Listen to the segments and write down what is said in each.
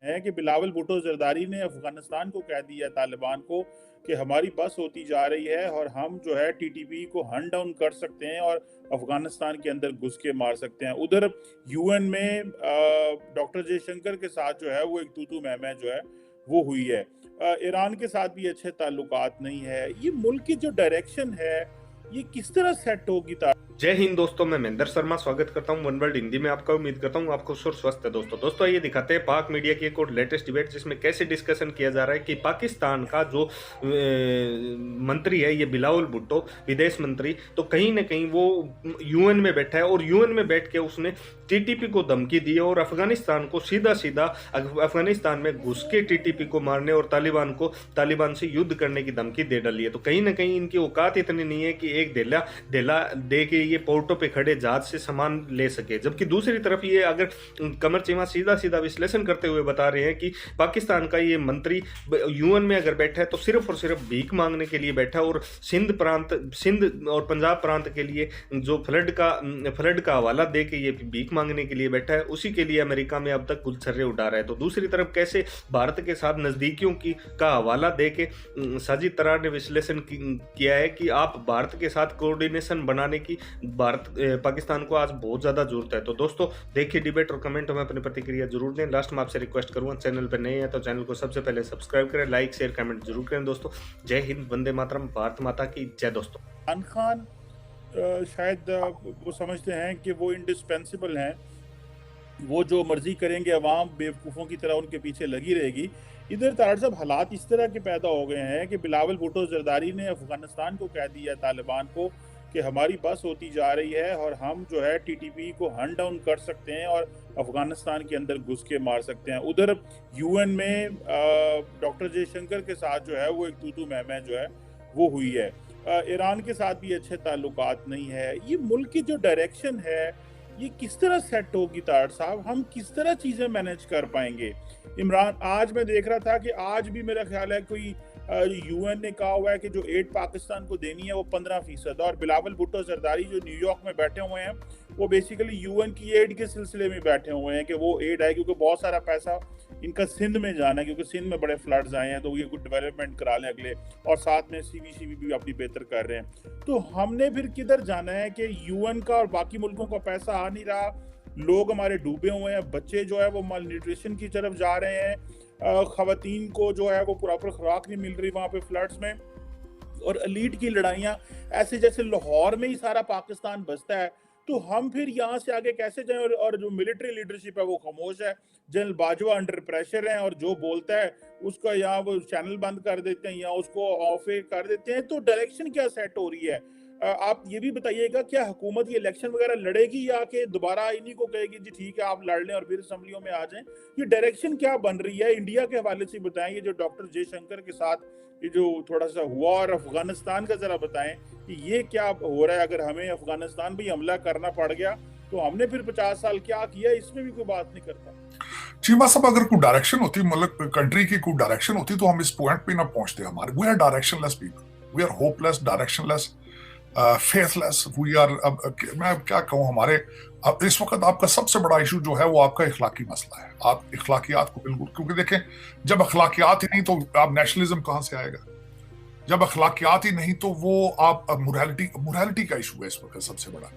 है कि बिलावल भुट्टो ज़रदारी ने अफ़गानिस्तान को कह दिया तालिबान को कि हमारी बस होती जा रही है और हम जो है टीटीपी को हंट डाउन कर सकते हैं और अफ़गानिस्तान के अंदर घुस के मार सकते हैं। उधर यूएन में डॉक्टर जयशंकर के साथ जो है वो एक तू-तू मैं-मैं जो है वो हुई है। ईरान के साथ भी अच्छे ताल्लुकात नहीं है। ये मुल्क की जो डायरेक्शन है, ये किस तरह सेट होगी? जय हिंद दोस्तों, मैं महेंद्र शर्मा स्वागत करता हूं वन वर्ल्ड हिंदी में आपका। उम्मीद करता हूं आपको सुर स्वस्थ है। दोस्तों ये दिखाते हैं पाक मीडिया की एक और लेटेस्ट डिबेट, जिसमें कैसे डिस्कशन किया जा रहा है कि पाकिस्तान का जो मंत्री है, ये बिलावल भुट्टो विदेश मंत्री, तो कहीं ना कहीं वो यूएन में बैठा है और यूएन में बैठ के उसने टीटीपी को धमकी दी है और अफगानिस्तान को सीधा अफगानिस्तान में घुस के टीटीपी को मारने और तालिबान से युद्ध करने की धमकी दे डाली है। तो कहीं ना कहीं इनकी औकात इतनी नहीं है कि एक ढेला दे के ये पोर्टों पे खड़े जहाज से सामान ले सके। जबकि दूसरी तरफ ये अगर कमर चीमा सीधा विश्लेषण करते हुए बता रहे हैं कि पाकिस्तान का ये मंत्री यूएन में अगर बैठा है तो सिर्फ और सिर्फ भीख मांगने के लिए बैठा है और सिंध और पंजाब प्रांत के लिए जो फ्लड का हवाला दे के ये भीख मांगने के लिए बैठा है, उसी के लिए अमेरिका में अब तक गुलछर्रे उड़ा रहा है। तो दूसरी तरफ कैसे भारत के साथ नजदीकियों का हवाला दे के साजिद तरार ने विश्लेषण किया है कि आप भारत के साथ कोऑर्डिनेशन बनाने की पाकिस्तान को आज बहुत ज्यादा जरूरत है। तो दोस्तों देखिए डिबेट और कमेंट में अपनी प्रतिक्रिया जरूर दें। लास्ट में आपसे रिक्वेस्ट करूंगा, चैनल पर नए हैं तो चैनल को सबसे पहले सब्सक्राइब करें, लाइक शेयर कमेंट जरूर करें। दोस्तों जय हिंद, वंदे मातरम, भारत माता की जय। दोस्तों इमरान खान शायद वो समझते हैं कि वो इंडिस्पेंसिबल हैं, वो जो मर्जी करेंगे, अवाम बेवकूफ़ों की तरह उनके पीछे लगी रहेगी। इधर तार साहब हालात इस तरह के पैदा हो गए हैं कि बिलावल भुट्टो ज़रदारी ने अफ़गानिस्तान को कह दिया तालिबान को कि हमारी बस होती जा रही है और हम जो है टीटीपी को हंट डाउन कर सकते हैं और अफ़गानिस्तान के अंदर घुस के मार सकते हैं। उधर यूएन में डॉक्टर जयशंकर के साथ जो है वो एक तू-तू मैं-मैं जो है वो हुई है। ईरान के साथ भी अच्छे ताल्लुकात नहीं है। ये मुल्क की जो डायरेक्शन है, ये किस तरह सेट होगी तार साहब? हम किस तरह चीज़ें मैनेज कर पाएंगे? इमरान, आज मैं देख रहा था कि आज भी मेरा ख्याल है कोई यूएन ने कहा हुआ है कि जो एड पाकिस्तान को देनी है वो 15% और बिलावल भुट्टो ज़रदारी जो न्यूयॉर्क में बैठे हुए हैं, वो बेसिकली यूएन की एड के सिलसिले में बैठे हुए हैं कि वो एड आए, क्योंकि बहुत सारा पैसा इनका सिंध में जाना है, क्योंकि सिंध में बड़े फ्लड्स आए हैं, तो ये कुछ डेवलपमेंट करा लें अगले, और साथ में सीवी भी अपनी बेहतर कर रहे हैं। तो हमने फिर किधर जाना है कि यूएन का और बाकी मुल्कों का पैसा आ नहीं रहा, लोग हमारे डूबे हुए हैं, बच्चे जो है वो माल न्यूट्रिशन की तरफ जा रहे हैं, खवातीन को जो है वो प्रॉपर खुराक नहीं मिल रही वहाँ पे फ्लड्स में, और एलीट की लड़ाइयाँ ऐसे जैसे लाहौर में ही सारा पाकिस्तान बसता है। तो हम फिर यहाँ से आगे कैसे जाएं? और जो मिलिट्री लीडरशिप है वो खामोश है। जनरल बाजवा अंडर प्रेशर है और जो बोलता है उसका या वो चैनल बंद कर देते हैं या उसको ऑफ कर देते हैं। तो डायरेक्शन क्या सेट हो रही है? आप ये भी बताइएगा, क्या हुकूमत ये इलेक्शन वगैरह लड़ेगी या कि दोबारा इन्हीं को कहेगी जी ठीक है आप लड़ लें और फिर असम्बलियों में आ जाएं? ये डायरेक्शन क्या बन रही है? इंडिया के हवाले से बताएं, ये जो डॉक्टर जयशंकर के साथ ये जो थोड़ा सा हुआ, और अफगानिस्तान का जरा बताएं कि ये क्या हो रहा है। अगर हमें अफगानिस्तान भी हमला करना पड़ गया तो हमने फिर 50 साल क्या किया, इसमें भी कोई बात नहीं करता। चीमा साहब, अगर कोई डायरेक्शन होती, मतलब कंट्री की कोई डायरेक्शन होती, तो हम इस पॉइंट पे ना पहुंचते। हमारे we are directionless people, we are hopeless, directionless, faithless, we are. मैं क्या कहूँ, हमारे इस वक्त आपका सबसे बड़ा इशू जो है वो आपका इखलाकी मसला है। आप इखलाकियात को बिल्कुल, क्योंकि देखें जब अखलाकियात ही नहीं तो आप नेशनलिज्म कहां से आएगा? जब अखलाकियात ही नहीं तो वो आप मोरालिटी का इशू है इस वक्त सबसे बड़ा।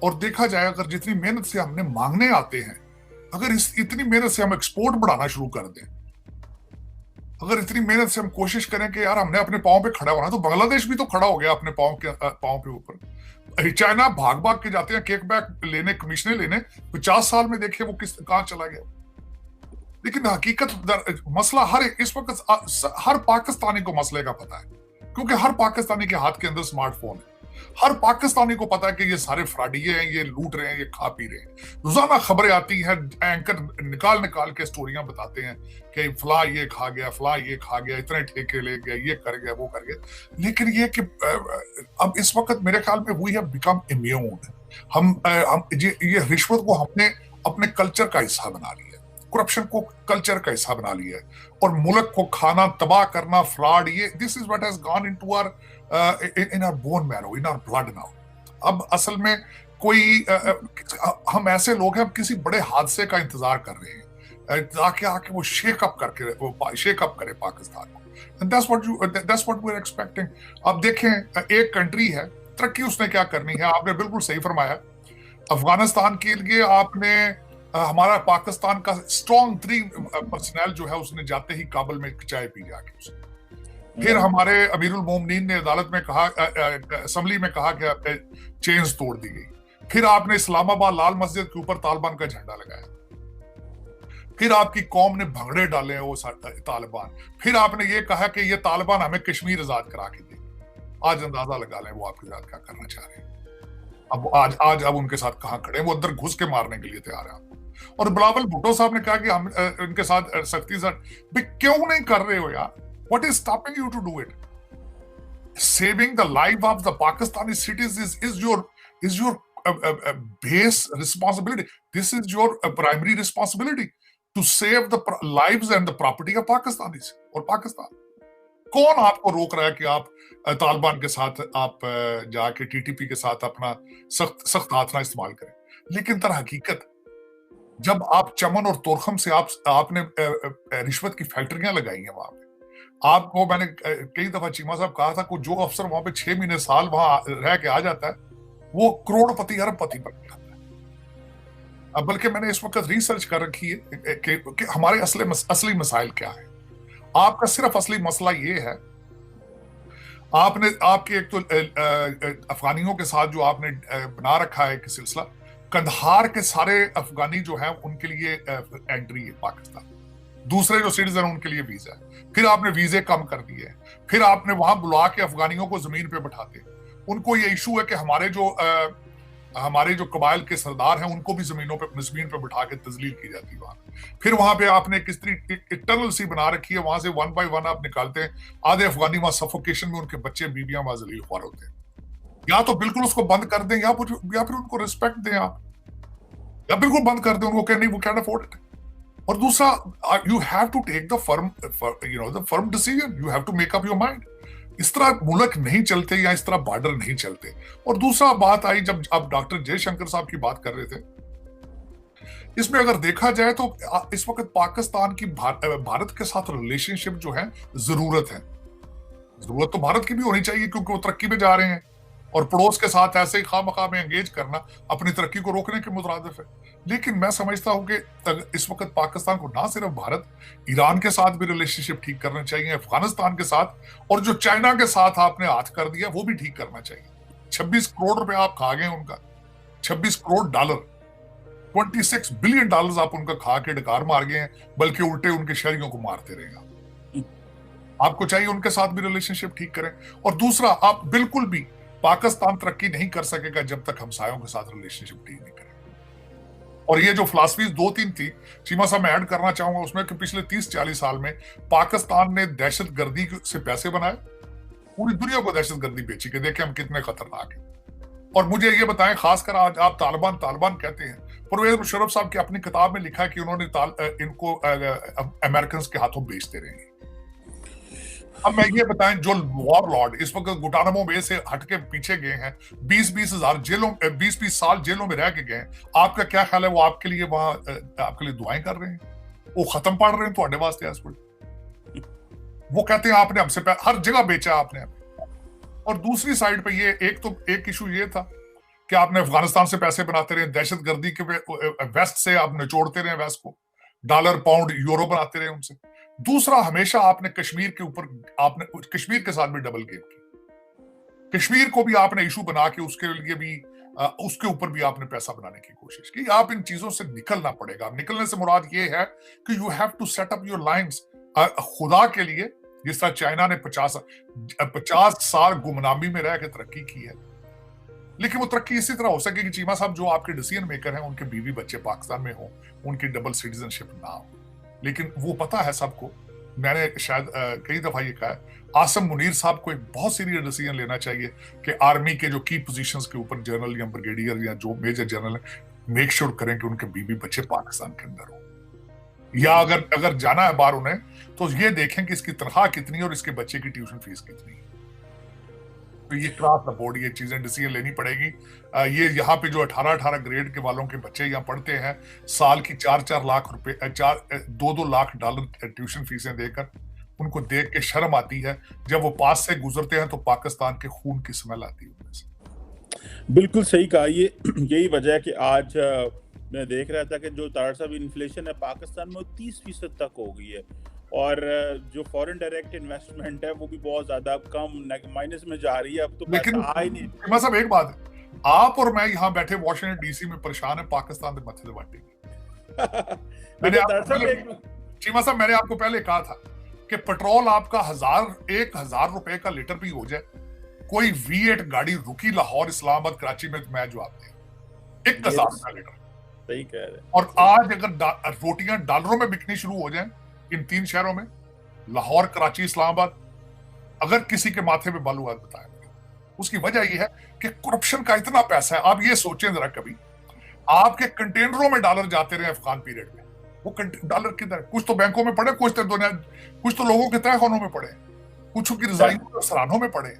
और देखा जाए, अगर जितनी मेहनत से हमने मांगने आते हैं, अगर इतनी मेहनत से हम एक्सपोर्ट बढ़ाना शुरू कर दें, अगर इतनी मेहनत से हम कोशिश करें कि यार हमने अपने पांव पे खड़ा होना, तो बांग्लादेश भी तो खड़ा हो गया अपने पांव पे ऊपर। चाइना भाग भाग के जाते हैं केक बैक लेने, कमीशनें लेने, 50 साल में देखिए वो कहां चला गया। लेकिन हकीकत मसला इस वक्त हर पाकिस्तानी को मसले का पता है, क्योंकि हर पाकिस्तानी के हाथ के अंदर स्मार्टफोन है। हर पाकिस्तानी को पता है कि ये सारे फ्रॉडिये हैं, ये लूट रहे हैं, ये खा पी रहे हैं। रोजाना खबरें आती हैं, एंकर निकाल के स्टोरियां बताते हैं कि फला ये खा गया, फला ये खा गया, इतने ठेके ले गया, ये कर गया, वो कर गया। लेकिन ये कि अब इस वक्त मेरे ख्याल में वी हैव बिकम इम्यून। हम ये रिश्वत को हमने अपने कल्चर का हिस्सा बना लिया, करप्शन को कल्चर का हिस्सा बना लिया है, और मुल्क को खाना, तबाह करना, फ्रॉड, ये this is what has gone into our in our bone marrow, in our blood now. अब असल में कोई हम ऐसे लोग हैं, हम किसी बड़े हादसे का इंतजार कर रहे हैं ताकि आके वो शेकअप करे पाकिस्तान को। And that's what we're expecting। अब देखें, एक कंट्री है, तरक्की उसने क्या करनी है, आपने बिल्कुल सही फरमाया। अफगानिस्तान के लिए आपने हमारा पाकिस्तान का स्ट्रॉन्ग 3 पर्सनल जो है उसने जाते ही काबुल में चाय पी जाके उसने। फिर हमारे अमीरुल मोमिनीन ने अदालत में कहा, असेंबली में कहा कि चेन्स तोड़ दी गई। फिर आपने इस्लामाबाद लाल मस्जिद के ऊपर तालिबान का झंडा लगाया। फिर आपकी कौम ने भंगड़े डाले हैं वो तालिबान। फिर आपने ये कहा कि ये तालिबान हमें कश्मीर आजाद करा के दे। आज अंदाजा लगा लें वो आपके साथ क्या करना चाह रहे हैं। अब उनके साथ कहां खड़े हैं, वो अंदर घुस के मारने के लिए तैयार है। और बिलावल भुट्टो साहब ने कहा कि हम इनके साथ सख्ती से, क्यों नहीं कर रहे हो यार? What is stopping you to do it? Saving the life of the Pakistani citizens is your base responsibility. This is your primary responsibility to save the lives and the property of Pakistanis और पाकिस्तान। कौन आपको रोक रहा है कि आप तालिबान के साथ आप जाके टीटीपी के साथ अपना सख्त हाथ ना इस्तेमाल करें? लेकिन तर हकीकत जब आप चमन और तोरखम से आपने रिश्वत की फैक्ट्रियां लगाई हैं वहां पे, आपको मैंने कई दफा चीमा साहब कहा था कि जो अफसर वहां पे 6 महीने साल वहां रह के आ जाता है वो करोड़पति अरबपति बन जाता है। अब बल्कि मैंने इस वक्त रिसर्च कर रखी है कि हमारे असली मसाइल क्या है। आपका सिर्फ असली मसला ये है, आपके एक तो अफगानियों के साथ जो आपने बना रखा है कि सिलसिला, कंधार के सारे अफगानी जो है उनके लिए एंट्री है पाकिस्तान, दूसरे जो सिटीजन उनके लिए वीजा है। फिर आपने वीजे कम कर दिए, फिर आपने वहां बुला के अफगानियों को जमीन पे बैठाते। उनको ये इशू है कि हमारे जो कबाइल के सरदार हैं उनको भी जमीन पे बिठा के तजलील की जाती है वहां। फिर वहां पे आपने किस तरीके टनल सी बना रखी है, वहां से 1 बाय 1 आप निकालते हैं। आधे अफगानी वहां सफोकेशन में उनके बच्चे बीबियां वहां जलील ख्वार होते हैं। या तो बिल्कुल उसको बंद कर दें या फिर उनको रिस्पेक्ट दें आप, या बिल्कुल बंद कर दें उनको कि नहीं वो कैन अफोर्ड इट। और दूसरा, you have to take the firm decision, you have to make up your mind. इस तरह मुल्क नहीं चलते या इस तरह बॉर्डर नहीं चलते। और दूसरा बात आई जब आप डॉक्टर जयशंकर साहब की बात कर रहे थे, इसमें अगर देखा जाए तो इस वक्त पाकिस्तान की भारत के साथ रिलेशनशिप जो है जरूरत तो भारत की भी होनी चाहिए क्योंकि वो तरक्की में जा रहे हैं। और पड़ोस के साथ ऐसे ही खामखा में एंगेज करना अपनी तरक्की को रोकने के मुतरादिफ है। लेकिन मैं समझता हूं कि इस वक्त पाकिस्तान को ना सिर्फ भारत, ईरान के साथ भी रिलेशनशिप ठीक करना चाहिए, अफगानिस्तान के साथ, और जो चाइना के साथ आपने हाथ कर दिया वो भी ठीक करना चाहिए। 26 करोड़ रुपए आप खा गए उनका, 26 करोड़ डॉलर, 26 बिलियन डॉलर आप उनका खा के डकार मार गए हैं, बल्कि उल्टे उनके शहरियों को मारते रहेगा। आपको चाहिए उनके साथ भी रिलेशनशिप ठीक करें। और दूसरा, आप बिल्कुल भी पाकिस्तान तरक्की नहीं कर सकेगा जब तक हमसायों के साथ रिलेशनशिप ठीक नहीं करें। और ये जो फिलॉसफीज 2-3 थी चीमा साहब, मैं ऐड करना चाहूंगा उसमें कि पिछले 30-40 साल में पाकिस्तान ने दहशतगर्दी से पैसे बनाए, पूरी दुनिया को दहशतगर्दी बेची कि देखें हम कितने खतरनाक हैं। और मुझे ये बताएं, खासकर आज आप तालिबान कहते हैं, परवेज मुशर्रफ साहब की अपनी किताब में लिखा कि उन्होंने इनको अमेरिकन के हाथों बेचते रहे। अब मैं ये बताएं, जो वॉर लॉर्ड इस वक्त गुटानामो बे से हटके पीछे गए हैं, 20-20 साल जेलों में रह के गए, आपका क्या ख्याल है वो आपके लिए वहां आपके लिए दुआएं कर रहे हैं, वो खत्म पढ़ रहे हैं थोड़े वास्ते? वो कहते हैं आपने हमसे हर जगह बेचा आपने। और दूसरी साइड पे ये एक इशू ये था कि आपने अफगानिस्तान से पैसे बनाते रहे, दहशतगर्दी के वेस्ट से आप निचोड़ते रहे, वेस्ट को डॉलर पाउंड यूरो बनाते रहे उनसे। दूसरा, हमेशा आपने कश्मीर के साथ भी डबल गेम की। कश्मीर को भी आपने इशू बना के उसके ऊपर भी आपने पैसा बनाने की कोशिश की। आप इन चीजों से निकलना पड़ेगा। निकलने से मुराद ये है कि you have to set up your lines. खुदा के लिए, जिस तरह चाइना ने 50 साल गुमनामी में रह के तरक्की की है, लेकिन वो तरक्की इसी तरह हो सके कि चीमा साहब जो आपके डिसीजन मेकर हैं उनके बीवी बच्चे पाकिस्तान में हो, उनकी डबल सिटीजनशिप ना हो। लेकिन वो पता है सबको, मैंने शायद कई दफा ये कहा है, आसम मुनीर साहब को एक बहुत सीरियस डिसीजन लेना चाहिए कि आर्मी के जो की पोजीशंस के ऊपर जनरल या ब्रिगेडियर या जो मेजर जनरल है, मेक श्योर करें कि उनके बीवी बच्चे पाकिस्तान के अंदर हो। या अगर जाना है बाहर उन्हें, तो ये देखें कि इसकी तनख्वाह कितनी है और इसके बच्चे की ट्यूशन फीस कितनी है। तो ये क्रॉस द बोर्ड ये चीजें डिसीजन लेनी पड़ेगी। ये यहाँ पे जो 18-18 ग्रेड के वालों के बच्चे यहाँ पढ़ते हैं, साल की 4-4 लाख रुपए 2-2 लाख डॉलर ट्यूशन फीसें देकर, उनको देख के शर्म आती है। जब वो पास से गुजरते हैं तो पाकिस्तान के खून की स्मेल आती है उनमें से। बिल्कुल सही कहा। ये यही वजह है कि आज मैं देख रहा था कि जो तारड़ साहब इन्फ्लेशन है पाकिस्तान में वो 30% तक हो गई है, और जो फॉरेन डायरेक्ट इन्वेस्टमेंट है वो भी बहुत ज्यादा कम माइनस में जा रही है। अब तो लेकिन आ ही नहीं। चीमा साहब एक बात है, आप और मैं यहाँ बैठे वॉशिंगटन डीसी में परेशान है, पाकिस्तान के मथे बांटेंगे। चीमा साहब मैंने आपको पहले कहा था कि पेट्रोल आपका 1,000 रुपए का लीटर भी हो जाए, कोई V8 गाड़ी रुकी लाहौर इस्लामाबाद कराची में तो मैं जवाब दे 1,000 का लीटर। सही कह रहे हैं। और आज अगर रोटियां डॉलरों में बिकनी शुरू हो जाएं इन 3 शहरों में, लाहौर, कराची, इस्लामाबाद, अगर किसी के माथे पे बालू हाथ बताया, उसकी वजह यह है कि करप्शन का इतना पैसा है। आप ये सोचें जरा, कभी आपके कंटेनरों में डॉलर जाते रहे अफगान पीरियड में, वो डॉलर किधर? कुछ तो बैंकों में पड़े, कुछ तो लोगों के तहखानों में पड़े, कुछ की रजाइयों और सरानों में पड़े।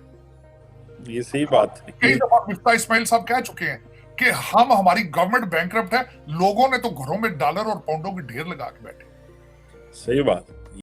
ये सही बात है। कई दफा मिफ्ता इस्माइल साहब कह चुके हैं कि हमारी गवर्नमेंट बैंकरप्ट है, लोगों ने तो घरों में डॉलर और पाउंडों की ढेर लगा के बैठे। सही बात।